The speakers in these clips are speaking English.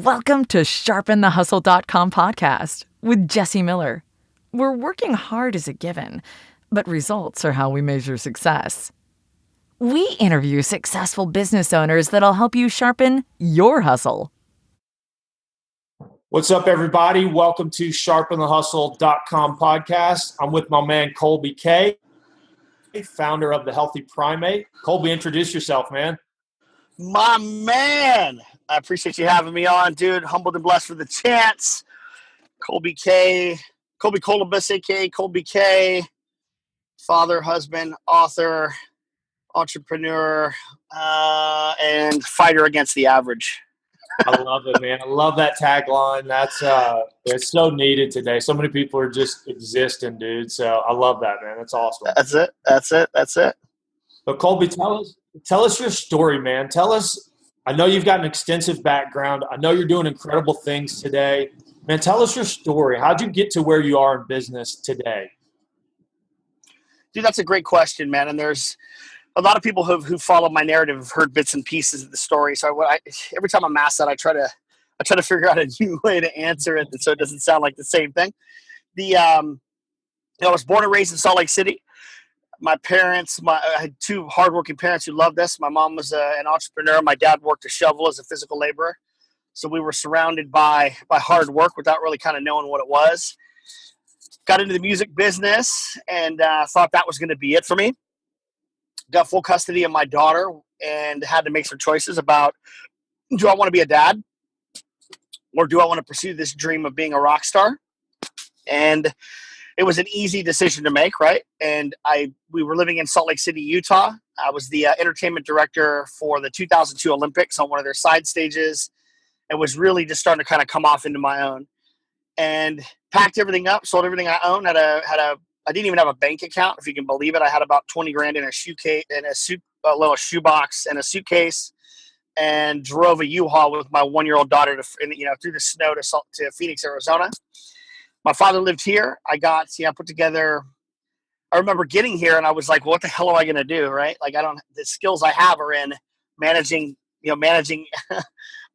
Welcome to SharpenTheHustle.com podcast with Jesse Miller. We're working hard as a given, but results are how we measure success. We interview successful business owners that'll help you sharpen your hustle. What's up, everybody? Welcome to SharpenTheHustle.com podcast. I'm with my man, Kolby K, founder of the Healthy Primate. Kolby, introduce yourself, man. My man, I appreciate you having me on, dude. Humbled and blessed for the chance. Kolby K, Kolby Kolobus, a.k.a. Kolby K, father, husband, author, entrepreneur, and fighter against the average. I love it, man. I love that tagline. That's it's so needed today. So many people are just existing, dude. So I love that, man. That's awesome. That's it. But Kolby, tell us your story, man. Tell us. I know you've got an extensive background. I know you're doing incredible things today. Man, tell us your story. How'd you get to where you are in business today? Dude, that's a great question, man. And there's a lot of people who follow my narrative have heard bits and pieces of the story. So every time I'm asked that, I try to figure out a new way to answer it so it doesn't sound like the same thing. I was born and raised in Salt Lake City. My parents, I had two hardworking parents who loved us. My mom was an entrepreneur. My dad worked a shovel as a physical laborer. So we were surrounded by hard work without really kind of knowing what it was. Got into the music business and thought that was going to be it for me. Got full custody of my daughter and had to make some choices about, do I want to be a dad or do I want to pursue this dream of being a rock star? And it was an easy decision to make, right? And we were living in Salt Lake City, Utah. I was the entertainment director for the 2002 Olympics on one of their side stages and was really just starting to kind of come off into my own. And packed everything up, sold everything I owned. I didn't even have a bank account, if you can believe it. I had about 20 grand in a little shoebox and a suitcase, and drove a U-Haul with my 1-year-old daughter through the snow to Phoenix, Arizona. My father lived here. I put together. I remember getting here and I was like, well, what the hell am I going to do? Right? Like the skills I have are in managing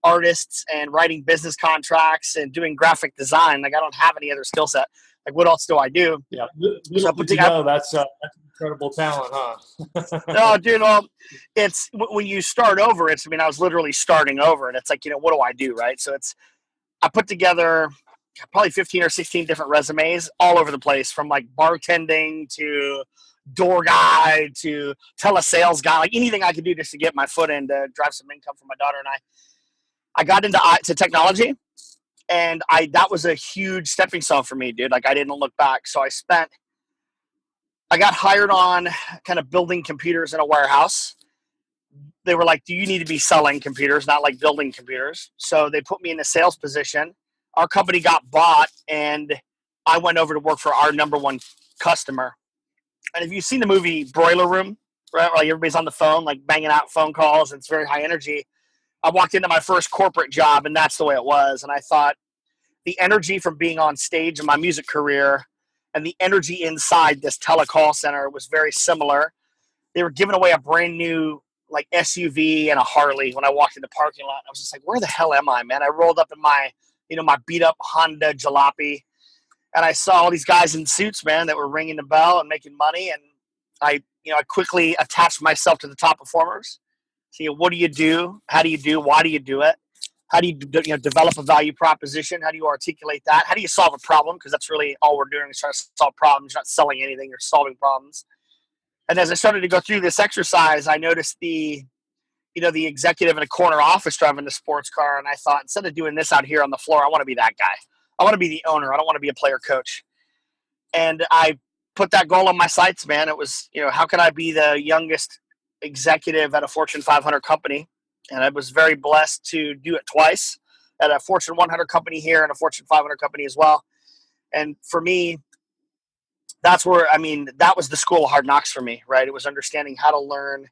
artists and writing business contracts and doing graphic design. Like I don't have any other skill set. Like what else do I do? Yeah. That's incredible talent, huh? No, dude. Well, it's when you start over, I was literally starting over and it's like, what do I do? Right. So I put together probably 15 or 16 different resumes all over the place, from like bartending to door guy to telesales guy, like anything I could do just to get my foot in to drive some income for my daughter. And I got into technology, and that was a huge stepping stone for me, dude. Like I didn't look back. So I got hired on kind of building computers in a warehouse. They were like, do you need to be selling computers, not like building computers? So they put me in a sales position. Our company got bought, and I went over to work for our number one customer. And if you've seen the movie Broiler Room, right, like everybody's on the phone, like banging out phone calls, and it's very high energy. I walked into my first corporate job, and that's the way it was. And I thought the energy from being on stage in my music career and the energy inside this telecall center was very similar. They were giving away a brand new like SUV and a Harley when I walked in the parking lot. I was just like, where the hell am I, man? I rolled up in my beat up Honda Jalopy, and I saw all these guys in suits, man, that were ringing the bell and making money. And I quickly attached myself to the top performers. So, what do you do? How do you do? Why do you do it? How do you develop a value proposition? How do you articulate that? How do you solve a problem? Because that's really all we're doing, is trying to solve problems. You're not selling anything, you're solving problems. And as I started to go through this exercise, I noticed the executive in a corner office driving a sports car. And I thought, instead of doing this out here on the floor, I want to be that guy. I want to be the owner. I don't want to be a player coach. And I put that goal on my sights, man. It was, how can I be the youngest executive at a Fortune 500 company? And I was very blessed to do it twice, at a Fortune 100 company here and a Fortune 500 company as well. And for me, that's where, that was the school of hard knocks for me, right? It was understanding how to learn,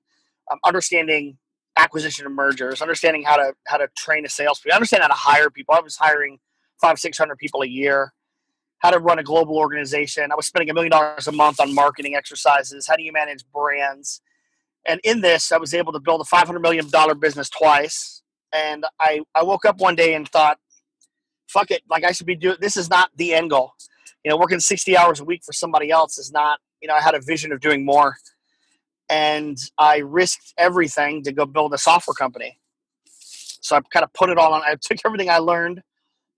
understanding acquisition and mergers, understanding how to train a salesperson, understand how to hire people. I was hiring 500-600 people a year, how to run a global organization. I was spending $1 million a month on marketing exercises. How do you manage brands? And in this, I was able to build a $500 million business twice, And I woke up one day and thought, fuck it. Like I should be doing, this is not the end goal. Working 60 hours a week for somebody else is not, I had a vision of doing more. And I risked everything to go build a software company. So I kind of put it all on. I took everything I learned,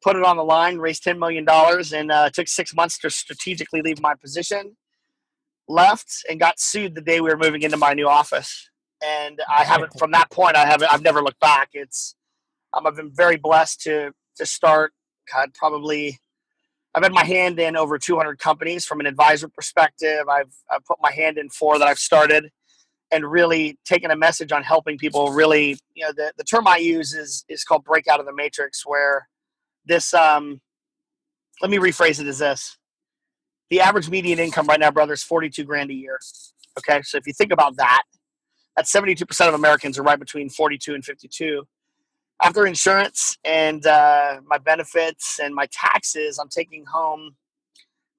put it on the line, raised $10 million, and it took 6 months to strategically leave my position, left, and got sued the day we were moving into my new office. And I haven't, from that point, I've never looked back. I've been very blessed to start, God, probably, I've had my hand in over 200 companies from an advisor perspective. I've put my hand in 4 that I've started, and really taken a message on helping people really, the term I use is called break out of the matrix, where this, let me rephrase it as this. The average median income right now, brother, is 42 grand a year. Okay. So if you think about that, that's 72% of Americans are right between 42 and 52. After insurance and my benefits and my taxes, I'm taking home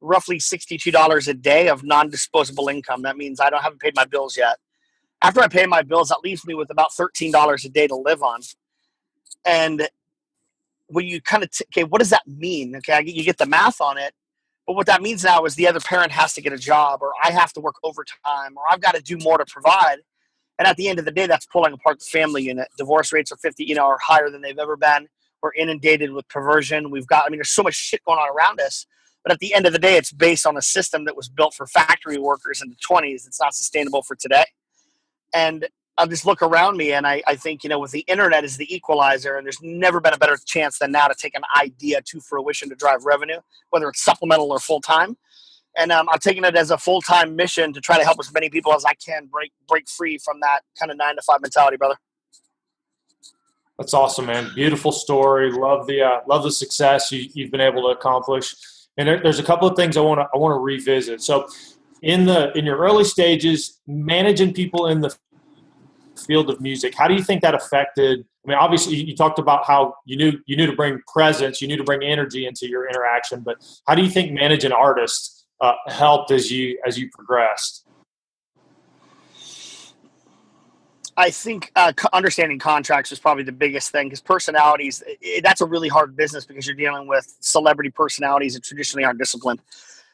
roughly $62 a day of non-disposable income. That means I haven't paid my bills yet. After I pay my bills, that leaves me with about $13 a day to live on. And when you kind of, okay, what does that mean? Okay, you get the math on it. But what that means now is the other parent has to get a job, or I have to work overtime, or I've got to do more to provide. And at the end of the day, that's pulling apart the family unit. Divorce rates are higher than they've ever been. We're inundated with perversion. There's so much shit going on around us. But at the end of the day, it's based on a system that was built for factory workers in the 20s. It's not sustainable for today. And I just look around me, and I think, with the internet as the equalizer, and there's never been a better chance than now to take an idea to fruition to drive revenue, whether it's supplemental or full-time. And I'm taking it as a full-time mission to try to help as many people as I can break free from that kind of 9-to-5 mentality, brother. That's awesome, man. Beautiful story. Love the success you've been able to accomplish. And there's a couple of things I want to revisit. So, in your early stages, managing people in the field of music, how do you think that affected? I mean, obviously, you talked about how you knew to bring presence, you knew to bring energy into your interaction. But how do you think managing artists helped as you progressed? I think understanding contracts was probably the biggest thing, because personalities, that's a really hard business, because you're dealing with celebrity personalities that traditionally aren't disciplined.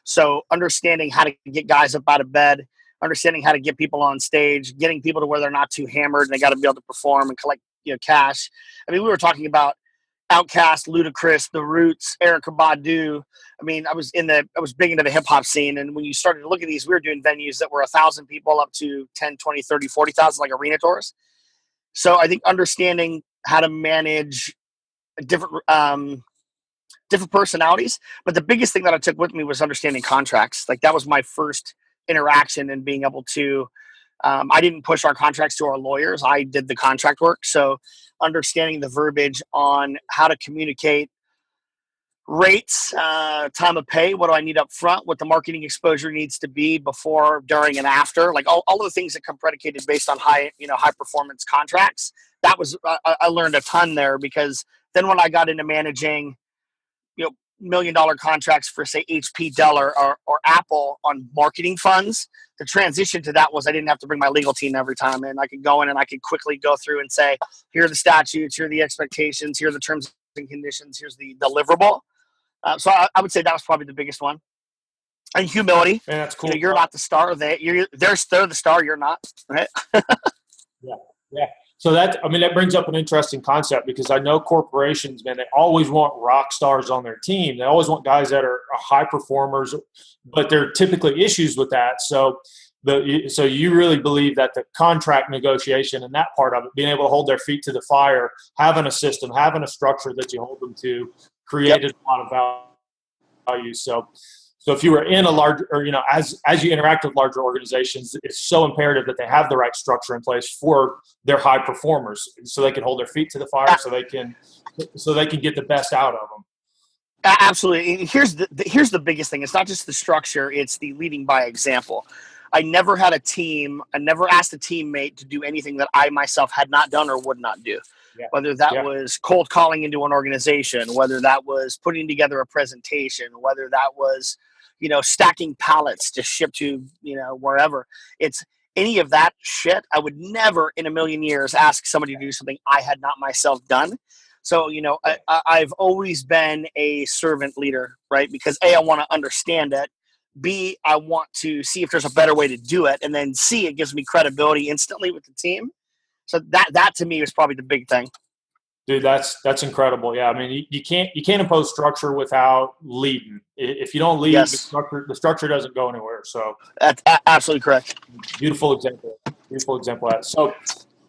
So understanding how to get guys up out of bed, understanding how to get people on stage, getting people to where they're not too hammered and they got to be able to perform and collect cash. I mean, we were talking about Outkast, Ludacris, The Roots, Erykah Badu. I mean, I was big into the hip hop scene. And when you started to look at these, we were doing venues that were 1,000 people up to 10, 20, 30, 40,000, like arena tours. So I think understanding how to manage different personalities. But the biggest thing that I took with me was understanding contracts. Like, that was my first interaction in being able to, I didn't push our contracts to our lawyers. I did the contract work. So understanding the verbiage on how to communicate rates, time of pay, what do I need up front, what the marketing exposure needs to be before, during, and after, like all of the things that come predicated based on high performance contracts. That was, I learned a ton there, because then when I got into managing, $1 million contracts for, say, HP, Dell, or Apple on marketing funds, the transition to that was I didn't have to bring my legal team every time, and I could go in and I could quickly go through and say, here are the statutes, here are the expectations, here are the terms and conditions, here's the deliverable. So I would say that was probably the biggest one. And humility. Yeah, that's cool. You're not the star. They're the star. You're not, right? Yeah. So that brings up an interesting concept, because I know corporations, man, they always want rock stars on their team. They always want guys that are high performers, but there are typically issues with that. So you really believe that the contract negotiation and that part of it, being able to hold their feet to the fire, having a system, having a structure that you hold them to, created a lot of value. So if you were in a large, or as you interact with larger organizations, it's so imperative that they have the right structure in place for their high performers, so they can hold their feet to the fire, so they can get the best out of them. Absolutely. And here's the biggest thing. It's not just the structure; it's the leading by example. I never had a team. I never asked a teammate to do anything that I myself had not done or would not do. Yeah. Whether that was cold calling into an organization, whether that was putting together a presentation, whether that was, stacking pallets to ship to, wherever. It's any of that shit, I would never in a million years ask somebody to do something I had not myself done. So, I've always been a servant leader, right? Because A, I want to understand it. B, I want to see if there's a better way to do it. And then C, it gives me credibility instantly with the team. So that to me is probably the big thing. Dude, that's incredible. Yeah, I mean, you can't impose structure without leading. If you don't lead, Yes. the structure doesn't go anywhere. So that's absolutely correct. Beautiful example. Beautiful example of that. So,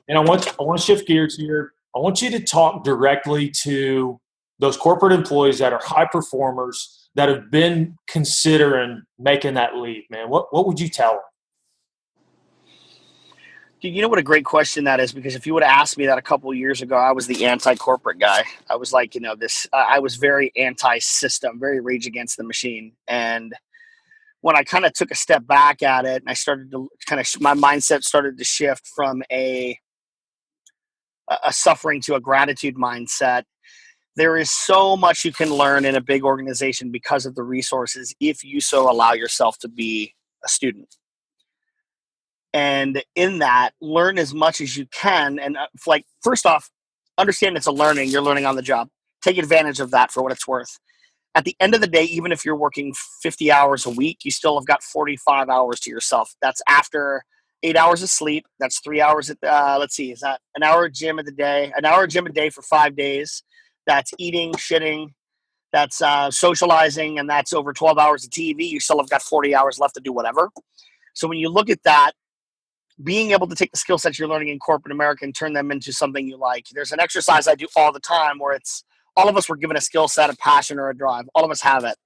and I want to shift gears here. I want you to talk directly to those corporate employees that are high performers that have been considering making that leap, man. What would you tell them? You know what a great question that is, because if you would have asked me that a couple of years ago, I was the anti-corporate guy. I was like, I was very anti-system, very rage against the machine. And when I kind of took a step back at it and I started to my mindset started to shift from a suffering to a gratitude mindset. There is so much you can learn in a big organization because of the resources if you so allow yourself to be a student. And in that, learn as much as you can. And first off, understand it's a learning. You're learning on the job. Take advantage of that for what it's worth. At the end of the day, even if you're working 50 hours a week, you still have got 45 hours to yourself. That's after 8 hours of sleep. That's 3 hours at, is that an hour of gym a day? An hour of gym a day for 5 days. That's eating, shitting. That's socializing. And that's over 12 hours of TV. You still have got 40 hours left to do whatever. So when you look at that, being able to take the skill sets you're learning in corporate America and turn them into something you like. There's an exercise I do all the time where it's all of us were given a skill set, a passion, or a drive. All of us have it.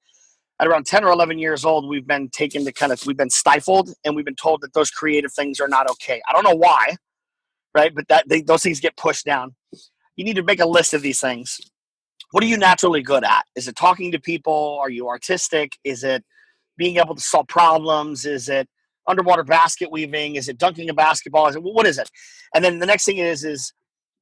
At around 10 or 11 years old, we've been we've been stifled, and we've been told that those creative things are not okay. I don't know why, right? But those things get pushed down. You need to make a list of these things. What are you naturally good at? Is it talking to people? Are you artistic? Is it being able to solve problems? Is it underwater basket weaving? Is it dunking a basketball? What is it? And then the next thing is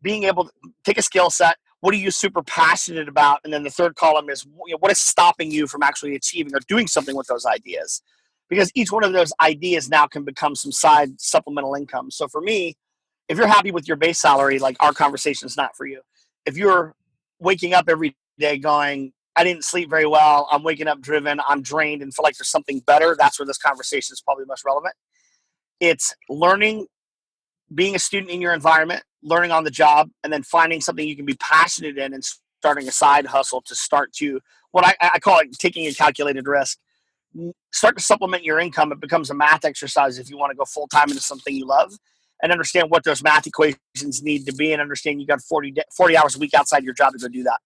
being able to take a skill set. What are you super passionate about? And then the third column is what is stopping you from actually achieving or doing something with those ideas? Because each one of those ideas now can become some side supplemental income. So for me, if you're happy with your base salary, like our conversation is not for you. If you're waking up every day going, I didn't sleep very well, I'm waking up driven, I'm drained and feel like there's something better, that's where this conversation is probably most relevant. It's learning, being a student in your environment, learning on the job, and then finding something you can be passionate in and starting a side hustle to start to, what I call it taking a calculated risk. Start to supplement your income. It becomes a math exercise if you want to go full-time into something you love and understand what those math equations need to be and understand you got 40 hours a week outside your job to go do that.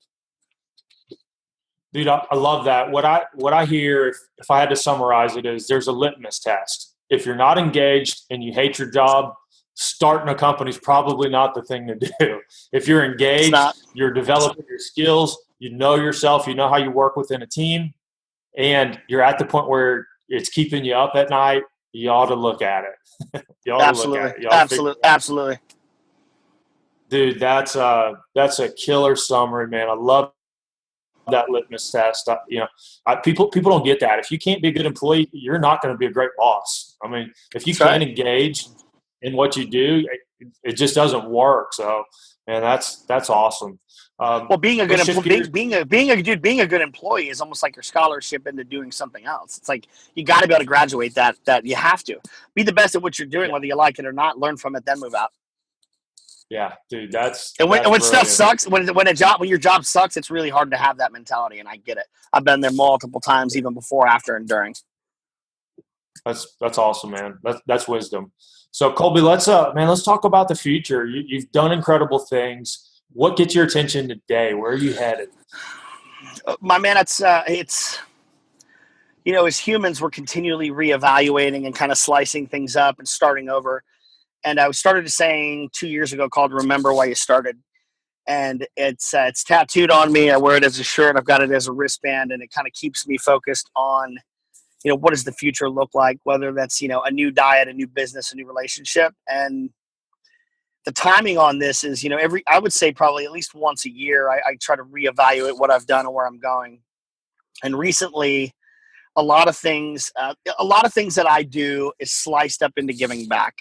Dude, I love that. What I hear, if I had to summarize it, is there's a litmus test. If you're not engaged and you hate your job, starting a company is probably not the thing to do. If you're engaged, you're developing your skills, you know yourself, you know how you work within a team, and you're at the point where it's keeping you up at night, you ought to look at it. Absolutely. Dude, that's a killer summary, man. I love that litmus test. People don't get that. If you can't be a good employee, you're not going to be a great boss. I mean, if you can't engage in what you do, it just doesn't work. So, man, that's awesome. Well, being a good employee is almost like your scholarship into doing something else. It's like you got to be able to graduate that you have to be the best at what you're doing, whether you like it or not. Learn from it, then move out. Yeah, dude, that's when stuff sucks, when your job sucks, it's really hard to have that mentality, and I get it. I've been there multiple times, even before, after, and during. That's awesome, man. That's wisdom. So, Kolby, let's talk about the future. You've done incredible things. What gets your attention today? Where are you headed? My man, it's as humans, we're continually reevaluating and kind of slicing things up and starting over. And I started saying 2 years ago called Remember Why You Started. And it's tattooed on me. I wear it as a shirt. I've got it as a wristband, and it kind of keeps me focused on, what does the future look like, whether that's, a new diet, a new business, a new relationship. And the timing on this is, I would say probably at least once a year, I try to reevaluate what I've done and where I'm going. And recently a lot of things that I do is sliced up into giving back.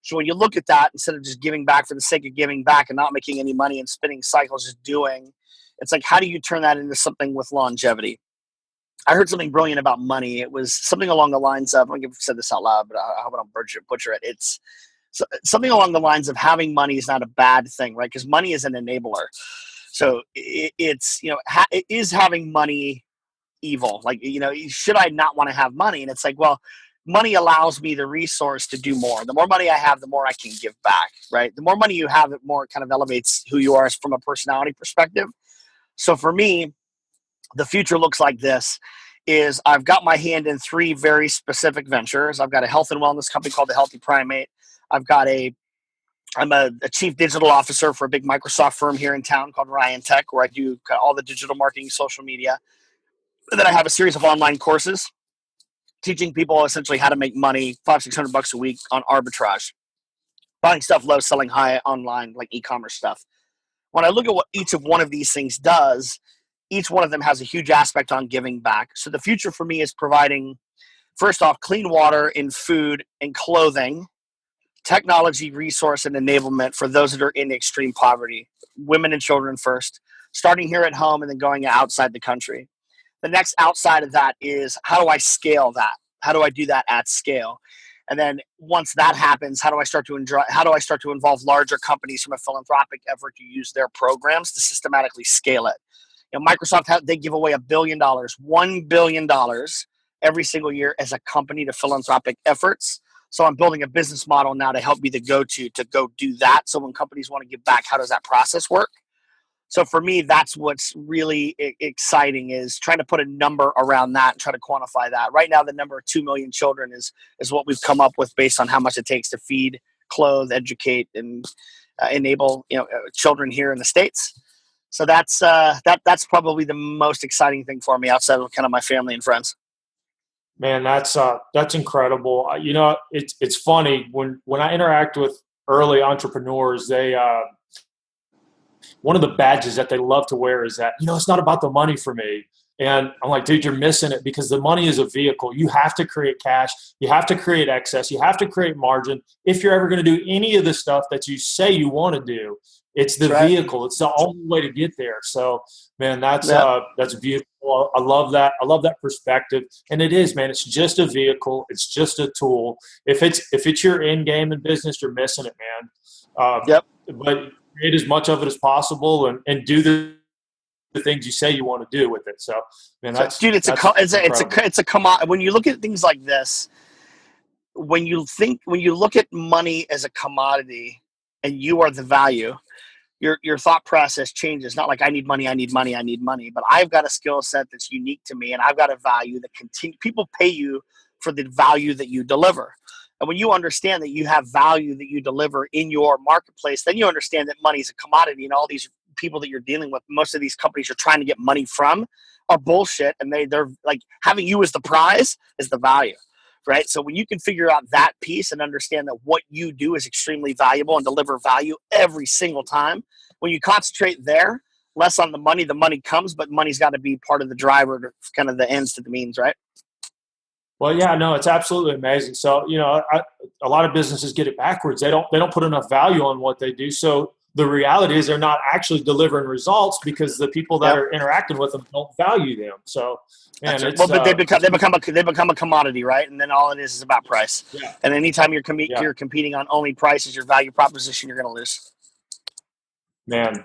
So when you look at that, instead of just giving back for the sake of giving back and not making any money and spinning cycles, just doing, it's like, how do you turn that into something with longevity? I heard something brilliant about money. It was something along the lines of, I don't think I've said this out loud, but I hope I don't butcher it. It's something along the lines of having money is not a bad thing, right? Because money is an enabler. So it's, is having money evil? Like, should I not want to have money? And it's like, well, money allows me the resource to do more. The more money I have, the more I can give back, right? The more money you have, the more it kind of elevates who you are from a personality perspective. So for me, the future looks like this. Is I've got my hand in 3 very specific ventures. I've got a health and wellness company called the Healthy Primate. I'm a chief digital officer for a big Microsoft firm here in town called Ryan Tech, where I do all the digital marketing, social media. And then I have a series of online courses teaching people essentially how to make money, $500-600 a week on arbitrage, buying stuff low, selling high online, like e-commerce stuff. When I look at what each of one of these things does, each one of them has a huge aspect on giving back. So the future for me is providing, first off, clean water and food and clothing, technology, resource, and enablement for those that are in extreme poverty, women and children first, starting here at home and then going outside the country. The next outside of that is, how do I scale that? How do I do that at scale? And then once that happens, how do I start to involve larger companies from a philanthropic effort to use their programs to systematically scale it? Microsoft, they give away $1 billion every single year as a company to philanthropic efforts. So I'm building a business model now to help be the go-to to go do that. So when companies want to give back, how does that process work? So for me, that's what's really exciting, is trying to put a number around that and try to quantify that. Right now, the number of 2 million children is what we've come up with based on how much it takes to feed, clothe, educate, and enable children here in the States. So that's probably the most exciting thing for me outside of kind of my family and friends. Man, that's incredible. It's funny when I interact with early entrepreneurs, they one of the badges that they love to wear is that, it's not about the money for me. And I'm like, dude, you're missing it, because the money is a vehicle. You have to create cash. You have to create excess. You have to create margin. If you're ever going to do any of the stuff that you say you want to do, it's the vehicle. It's the only way to get there. So, man, that's beautiful. I love that. I love that perspective. And it is, man. It's just a vehicle. It's just a tool. If it's your end game in business, you're missing it, man. But create as much of it as possible and do the things you say you want to do with it. So, man, it's a commodity. When you look at things like this, when you look at money as a commodity and you are the value, your thought process changes. Not like I need money, but I've got a skill set that's unique to me, and I've got a value that people pay you for the value that you deliver. And when you understand that you have value that you deliver in your marketplace, then you understand that money is a commodity, and all these people that you're dealing with, most of these companies you're trying to get money from, are bullshit, and they're like, having you as the prize is the value, right? So when you can figure out that piece and understand that what you do is extremely valuable and deliver value every single time, when you concentrate there, less on the money comes, but money's got to be part of the driver to kind of the ends to the means, right? Well, yeah, no, it's absolutely amazing. So, a lot of businesses get it backwards. They don't put enough value on what they do. So the reality is they're not actually delivering results because the people that are interacting with them don't value them. So, man, but they become a commodity, right? And then all it is about price. Yeah. And anytime you're competing on only price as your value proposition, you're going to lose. Man,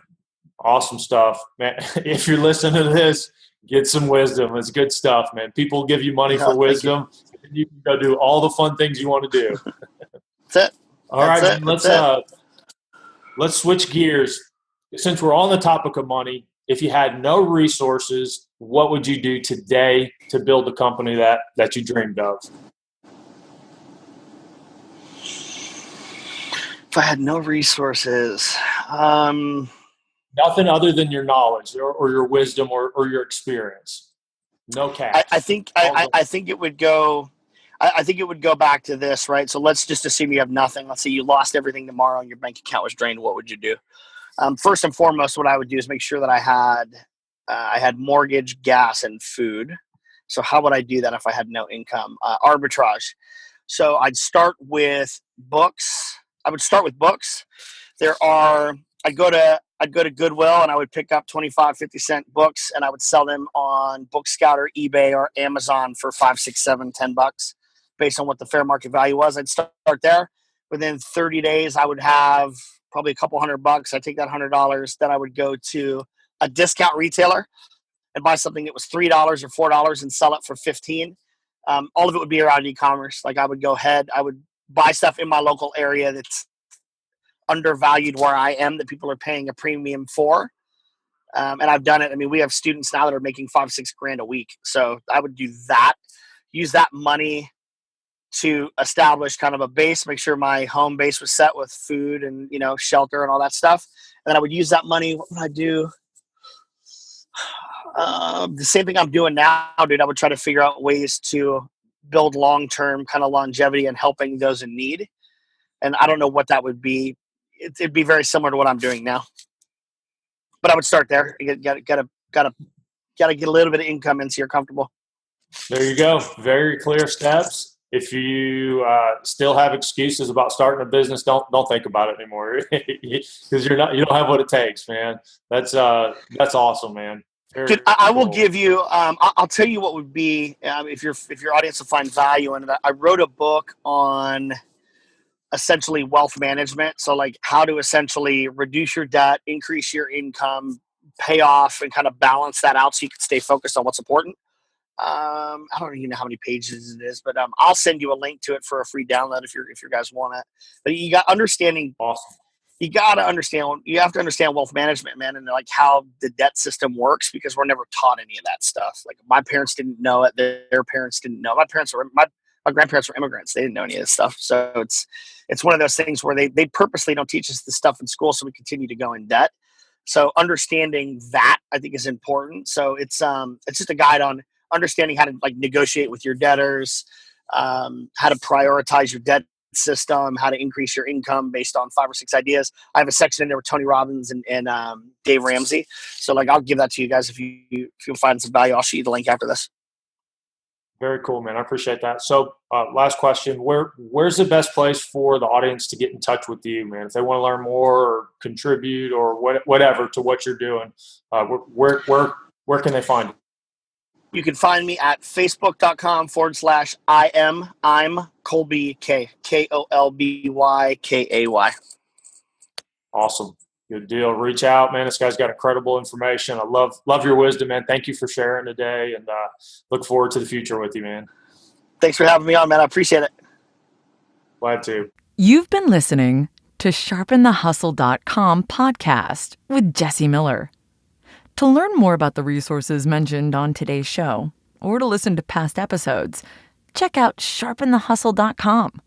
awesome stuff, man. If you're listening to this, get some wisdom. It's good stuff, man. People give you money for wisdom. And you can go do all the fun things you want to do. That's it. All right, man, let's switch gears. Since we're on the topic of money, if you had no resources, what would you do today to build the company that you dreamed of? If I had no resources, nothing other than your knowledge or your wisdom or your experience. No cash. I think it would go. I think it would go back to this, right? So let's just assume you have nothing. Let's say you lost everything tomorrow and your bank account was drained. What would you do? First and foremost, what I would do is make sure that I had mortgage, gas, and food. So how would I do that if I had no income? Arbitrage. So I'd start with books. I would start with books. I'd go to Goodwill and I would pick up 25, 50-cent books and I would sell them on Book Scout or eBay or Amazon for 5, 6, 7, $10 based on what the fair market value was. I'd start there. Within 30 days, I would have probably a couple $100. I'd take that $100. Then I would go to a discount retailer and buy something that was $3 or $4 and sell it for 15. All of it would be around e-commerce. Like I would go ahead, I would buy stuff in my local area that's undervalued where I am, that people are paying a premium for. And I've done it. I mean, we have students now that are making $5, $6 grand a week. So I would do that, use that money to establish kind of a base, make sure my home base was set with food and, shelter and all that stuff. And then I would use that money. What would I do? The same thing I'm doing now, dude. I would try to figure out ways to build long-term kind of longevity and helping those in need. And I don't know what that would be. It'd be very similar to what I'm doing now. But I would start there. You gotta get a little bit of income in so you're comfortable. There you go. Very clear steps. If you still have excuses about starting a business, don't think about it anymore because you don't have what it takes, man. That's awesome, man. Dude, I will give you. I'll tell you what would be if your audience will find value in it. I wrote a book on essentially wealth management. So like how to essentially reduce your debt, increase your income, pay off, and kind of balance that out so you can stay focused on what's important. I don't even know how many pages it is, but I'll send you a link to it for a free download if you guys want it. But you got understanding. Awesome. You got to understand. You have to understand wealth management, man, and like how the debt system works because we're never taught any of that stuff. Like my parents didn't know it. Their parents didn't know. My grandparents were immigrants. They didn't know any of this stuff. So it's one of those things where they purposely don't teach us this stuff in school, so we continue to go in debt. So understanding that I think is important. So it's just a guide on understanding how to like negotiate with your debtors, how to prioritize your debt system, how to increase your income based on 5 or 6 ideas. I have a section in there with Tony Robbins and Dave Ramsey. So like I'll give that to you guys if you'll find some value. I'll shoot you the link after this. Very cool, man. I appreciate that. So last question, where's the best place for the audience to get in touch with you, man? If they want to learn more or contribute or whatever to what you're doing, where can they find you? You can find me at facebook.com/I'm Kolby K, KOLBYKAY. Awesome. Good deal. Reach out, man. This guy's got incredible information. I love your wisdom, man. Thank you for sharing today, and look forward to the future with you, man. Thanks for having me on, man. I appreciate it. Glad to. You've been listening to SharpenTheHustle.com podcast with Jesse Miller. To learn more about the resources mentioned on today's show, or to listen to past episodes, check out SharpenTheHustle.com.